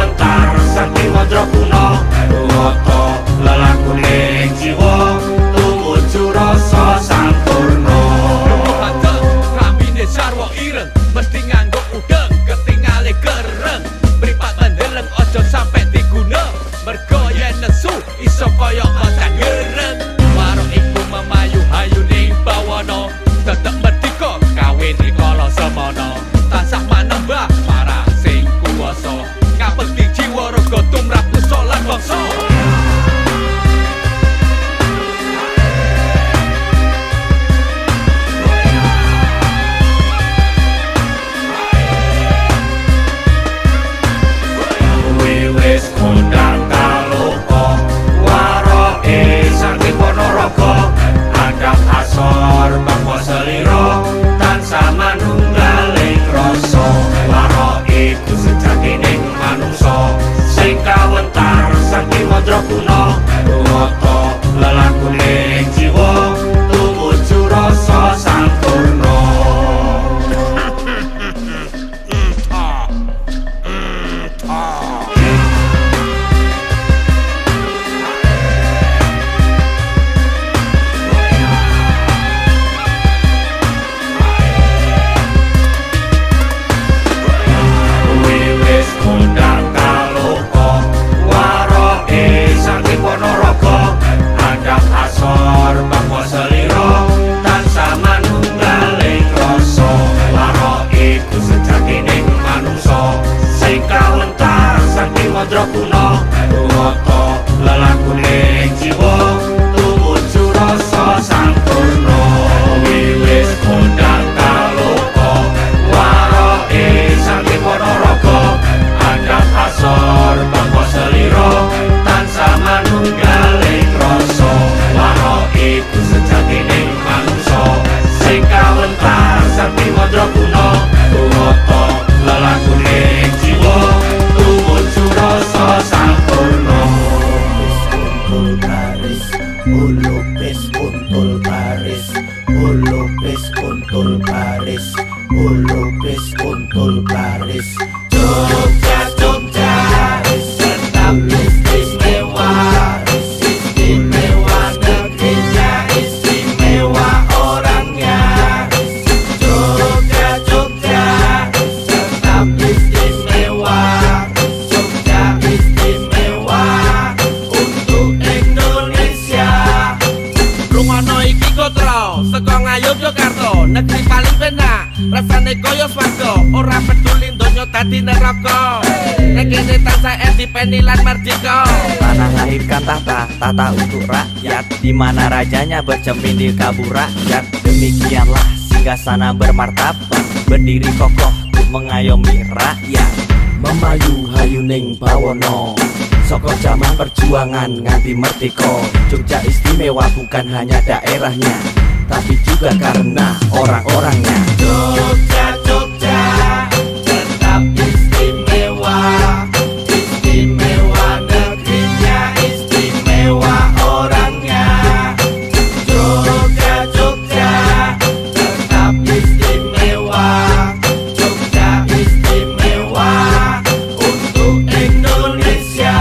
kawentar saking modro kuno ruwata lelakuning jiwa tumuju rasa sampurna Hadeng rambine sarwa ireng mesti nganggo udeng ketingale kereng mripat mendeleng aja sampe diguna mergo yen nesu iso kaya macan gereng warok iku memayu hayuning bawana tetep medika kawin rikala semana tansah manembah marang sing kuwasa ngabekti jiwa raga tumrap nusa lan bangsa wis kondang kaloka waroke saking Ponorogo adap asor bangsa selira tansah manunggaling rasa waroke iku sejatining manungsa sing kawentar saking modro kuno ruwata lelakuning jiwa tumuju rasa sampurna kondang kaloka waroke saking Ponorogo adap asor bangsa selira tansah manunggaling rasa waroke iku sejatining manungsa sing kawentar saking modro kuno ruwata lelakuning jiwa tumuju rasa sampurna wis kondang kaloka waroke saking Ponorogo adap asor bangsa selira tansah manunggaling rasa waroke iku sejatining manungsa sing kawentar saking modro kuno ruwata lelakuning jiwa tumuju rasa sampurna Ulupis kuntul baris ulupis kuntul baris ulupis kuntul baris Jogja Jogja tetap istimewa istimewa negerinya istimewa orangnya Jogja Jogja tetap istimewa Jogja istimewa untuk Indonesia rungono iki kotra saka Ngayog Yogyakarta negeri paling penak rasane kaya swarga ora peduli donya dadi neraka nek kene tansah dipeni lan merdeka Tanah lahirkan tata untuk rakyat di mana rajanya bercermin di kabur rakyat demikianlah singgasana bermartabat berdiri kokoh untuk mengayomi rakyat memayu hayuning bawono saka zaman perjuangan nganti merdeka Jogja istimewa bukan hanya daerahnya tapi juga karena orang-orangnya Jogja Jogja tetap istimewa istimewa negerinya istimewa orangnya Jogja Jogja tetap istimewa Jogja istimewa untuk Indonesia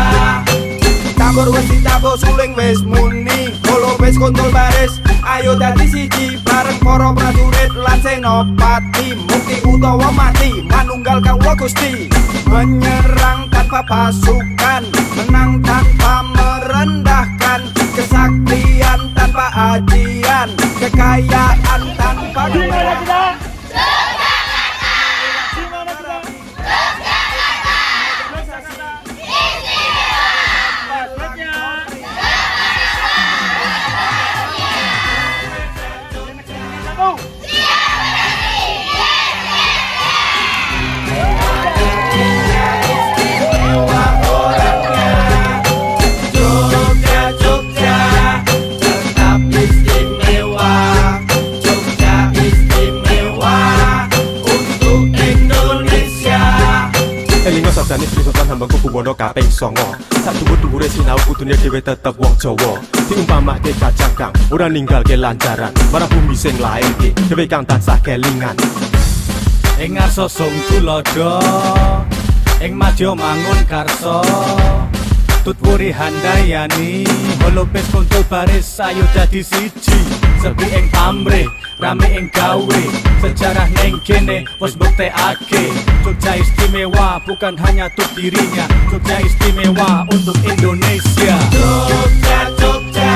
tabur wis ditabur suling wis muni kolo wis kontul baris ayo dadi siji bareng para prajurit lan senopati mukti utawa mati manunggal kawula Gusti menyerang tanpa pasukan menang tanpa merendahkan kesaktian tanpa ajian kekayaan tanpa kemewahan Sajane Sri Sultan Hamengkubuwono kaping 9 sak dhuwur-dhuwure sinau kudune dhewe tetep wong Jawa diumpamake kacang kang ora ninggalke lancaran marang bumi sing lairke dhewe kang tansah kelingan ing ngasosong tulodo ing madya mangun karso tutwuri handayani holopes kontul baris ayo dadi siji sepi ing pamrih rame ing gawe sejarah neng kene wis buktekake Jogja istimewa bukan hanya untuk dirinya Jogja istimewa untuk Indonesia Jogja Jogja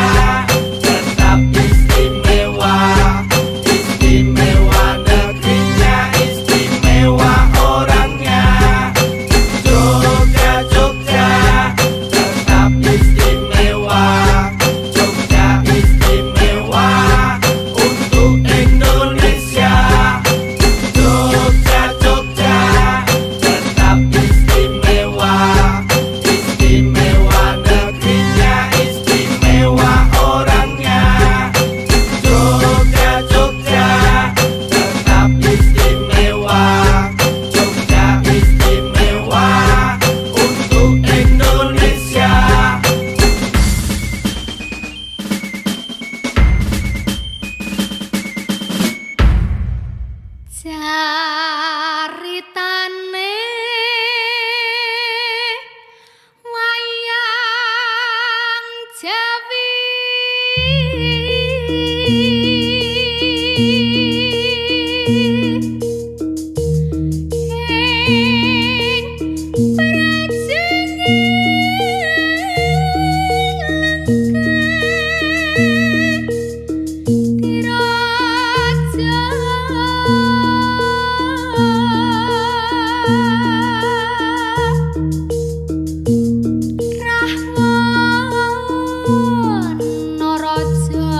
tetap istimewa istimewa negerinya istimewa orangnya Jogja Jogja tetap istimewa Jogja istimewa untuk Indonesia Jogja Jogja tetap istimewa istimewa negerinya istimewa orangnya Jogja Jogja tetap istimewa Jogja istimewa untuk Indonesia Caritane wayang Jawi ing Rahwana Raja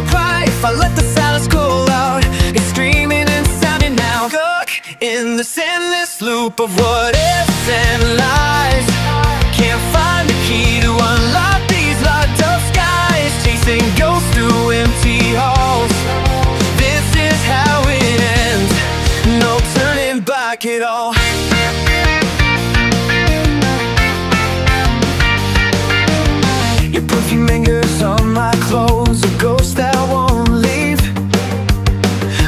I'll cry if I let the silence call out. It's screaming and sounding now. Stuck in this endless loop of what ifs and lies. Can't find the key to unlock these locked up skies. Chasing ghosts through empty halls. This is how it ends. No turning back at all. Your perfume lingers on my clothes, a ghost that won't leave.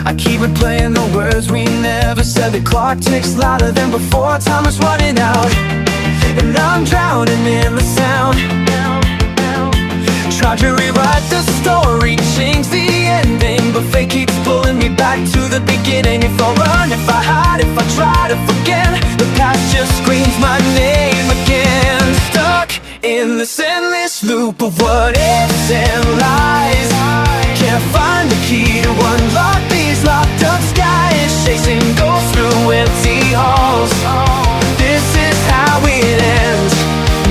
I keep replaying the words we never said. The clock ticks louder than before, time is running out, and I'm drowning in the sound. Tried to rewrite the story, change the ending, but fate keeps pulling me back to the beginning. If I run, if I hide, if I try to forget, the past just screams my name again. Stuck in this endless loop of what ifs and lies. Can't find the key to unlock these locked up skies. Chasing ghosts through empty halls. This is how it ends.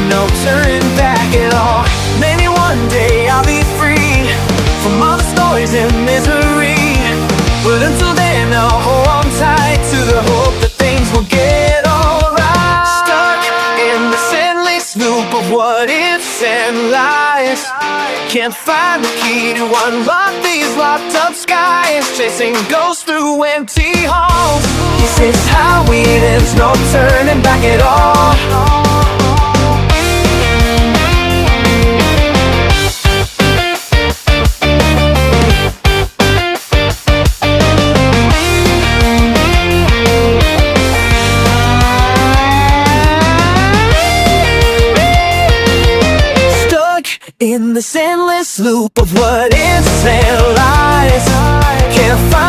No turning back at all. Maybe one day I'll be free from all this noise and misery, but until then I'll hold on tight to the hope that things will get alright. Stuck in this endless loop of what ifs and lies. Can't find the key to unlock these locked up skies. Chasing ghosts through empty halls. This is how it ends. No turning back at all. In this endless loop of what ifs and lies. Can't find